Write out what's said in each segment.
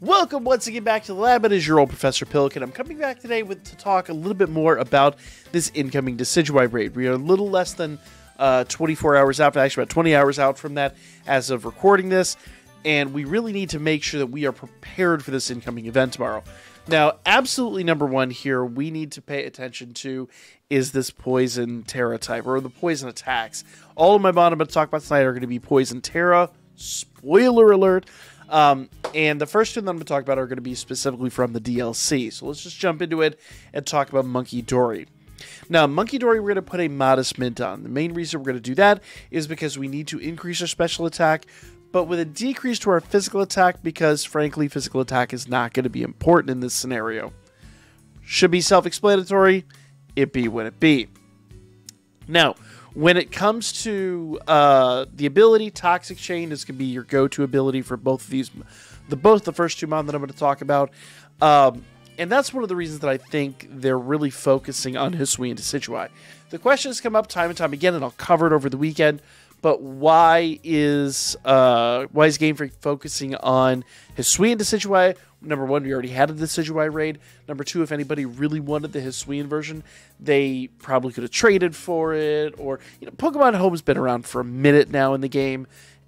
Welcome once again back to the lab. It is your old Professor Pilk, and I'm coming back today to talk a little bit more about this incoming Decidueye Raid. We are a little less than 24 hours out, actually about 20 hours out from that as of recording this, and we really need to make sure that we are prepared for this incoming event tomorrow. Now, absolutely number one here we need to pay attention to is this Poison Tera type, or the poison attacks. All of my mod I'm going to talk about tonight are going to be Poison Tera. Spoiler alert. And the first two that I'm going to talk about are going to be specifically from the DLC. So let's just jump into it and talk about Monkey Dory. Now, Monkey Dory, we're going to put a modest mint on. The main reason we're going to do that is because we need to increase our special attack, but with a decrease to our physical attack, because frankly, physical attack is not going to be important in this scenario. Should be self-explanatory. It be what it be. Now, when it comes to the ability, Toxic Chain is going to be your go-to ability for both of these, the first two mod that I'm going to talk about. And that's one of the reasons that I think they're really focusing on Hisuian Decidueye. The question has come up time and time again, and I'll cover it over the weekend. But why is Game Freak focusing on Hisuian Decidueye? Number one, we already had a Decidueye Raid. Number two, if anybody really wanted the Hisuian version, they probably could have traded for it. Or, you know, Pokemon Home's been around for a minute now in the game,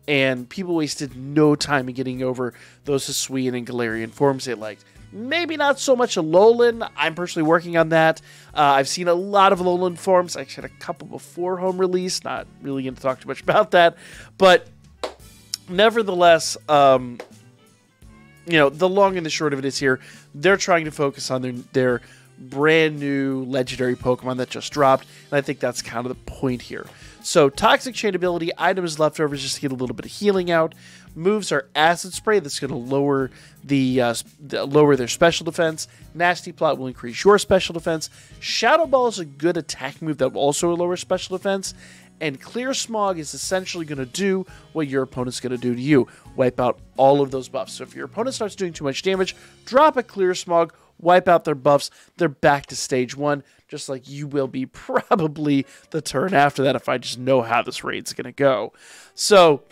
and people wasted no time in getting over those Hisuian and Galarian forms they liked. Maybe not so much Alolan. I'm personally working on that. I've seen a lot of Alolan forms. I actually had a couple before home release. Not really going to talk too much about that. But nevertheless, you know, the long and the short of it is here, they're trying to focus on their brand new legendary Pokemon that just dropped. And I think that's kind of the point here. So, Toxic Chain ability, items leftovers just to get a little bit of healing out. Moves are Acid Spray, that's going to lower lower their special defense. Nasty Plot will increase your special defense. Shadow Ball is a good attack move that will also lower special defense. And Clear Smog is essentially going to do what your opponent's going to do to you. Wipe out all of those buffs. So if your opponent starts doing too much damage, drop a Clear Smog, wipe out their buffs, they're back to stage one, just like you will be probably the turn after that if I just know how this raid's going to go. So,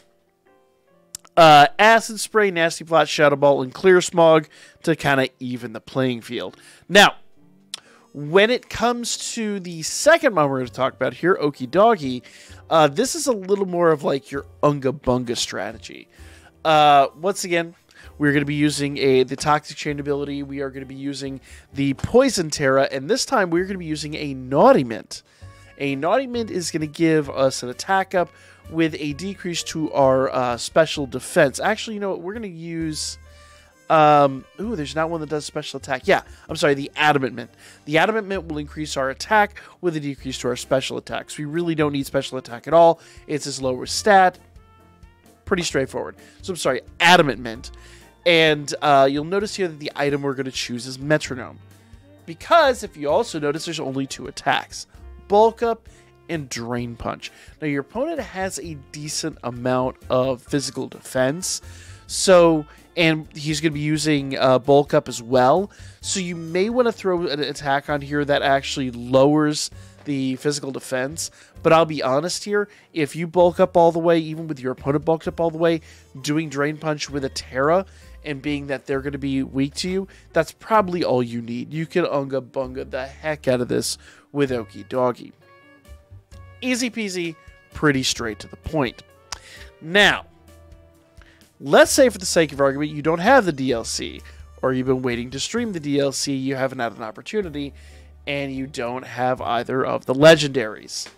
Acid Spray, Nasty Plot, Shadow Ball, and Clear Smog to kind of even the playing field. Now, when it comes to the second one we're going to talk about here, Oki Doggy, this is a little more of like your Unga Bunga strategy. Once again, we're going to be using the Toxic Chain ability. We are going to be using the Poison Tera, and this time we're going to be using a Naughty Mint. A Naughty Mint is going to give us an attack up with a decrease to our special defense. Actually, you know what? We're going to use... ooh, there's not one that does special attack. Yeah, I'm sorry, the Adamant Mint. The Adamant Mint will increase our attack with a decrease to our special attacks. We really don't need special attack at all. It's its lowest stat. Pretty straightforward. So I'm sorry, Adamant Mint. And you'll notice here that the item we're going to choose is Metronome. Because, if you also notice, there's only two attacks. Bulk Up and Drain Punch. Now, your opponent has a decent amount of physical defense. So... and he's going to be using Bulk Up as well. So you may want to throw an attack on here that actually lowers the physical defense. But I'll be honest here, if you bulk up all the way, even with your opponent bulked up all the way, doing Drain Punch with a Tera, and being that they're going to be weak to you, that's probably all you need. You can Unga Bunga the heck out of this with Oki Doggy. Easy peasy, pretty straight to the point. Now, let's say for the sake of argument you don't have the DLC, or you've been waiting to stream the DLC, you haven't had an opportunity, and you don't have either of the legendaries.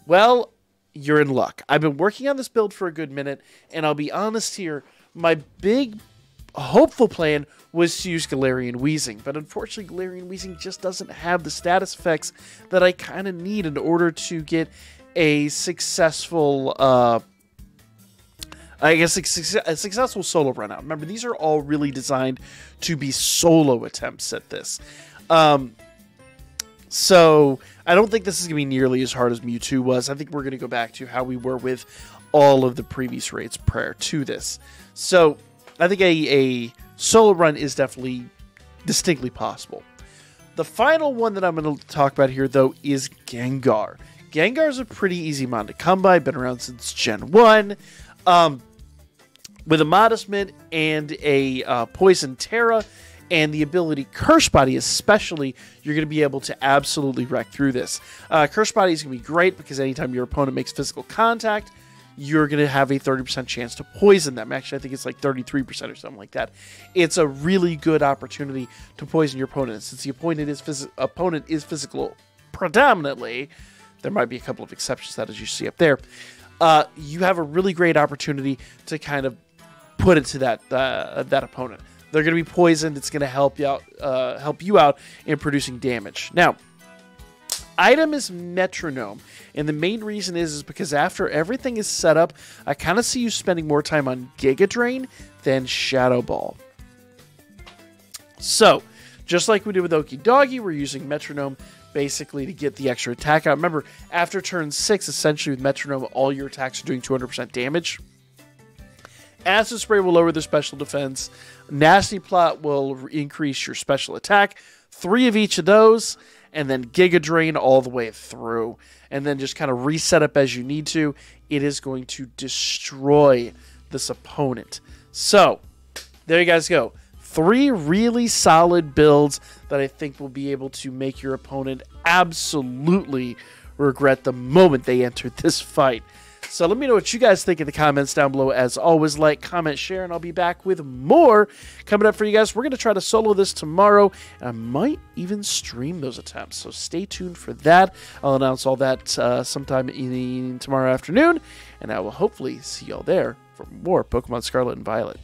Well, you're in luck. I've been working on this build for a good minute, and I'll be honest here, my big hopeful plan was to use Galarian Weezing, but unfortunately Galarian Weezing just doesn't have the status effects that I kind of need in order to get a successful... I guess a successful solo run out. Remember, these are all really designed to be solo attempts at this. So, I don't think this is going to be nearly as hard as Mewtwo was. I think we're going to go back to how we were with all of the previous raids prior to this. So, I think a solo run is definitely distinctly possible. The final one that I'm going to talk about here, though, is Gengar. Gengar is a pretty easy mon to come by. Been around since Gen 1. With a Modest Mint and a Poison Tera and the ability Curse Body especially, you're going to be able to absolutely wreck through this. Curse Body is going to be great because anytime your opponent makes physical contact, you're going to have a 30% chance to poison them. Actually, I think it's like 33% or something like that. It's a really good opportunity to poison your opponent. Since the opponent is physical predominantly, there might be a couple of exceptions to that, as you see up there. You have a really great opportunity to kind of put it to that opponent. They're going to be poisoned. It's going to help you out in producing damage. Now, item is Metronome, and the main reason is because after everything is set up, I kind of see you spending more time on Giga Drain than Shadow Ball. So, just like we did with Oki Doggy, we're using Metronome basically to get the extra attack out. Remember, after turn 6, essentially with Metronome, all your attacks are doing 200% damage. Acid Spray will lower their special defense. Nasty Plot will increase your special attack. 3 of each of those, and then Giga Drain all the way through. And then just kind of reset up as you need to. It is going to destroy this opponent. So, there you guys go. 3 really solid builds that I think will be able to make your opponent absolutely regret the moment they entered this fight. So let me know what you guys think in the comments down below. As always, like, comment, share, and I'll be back with more coming up for you guys. We're going to try to solo this tomorrow, and I might even stream those attempts. So stay tuned for that. I'll announce all that sometime tomorrow afternoon, and I will hopefully see y'all there for more Pokemon Scarlet and Violet.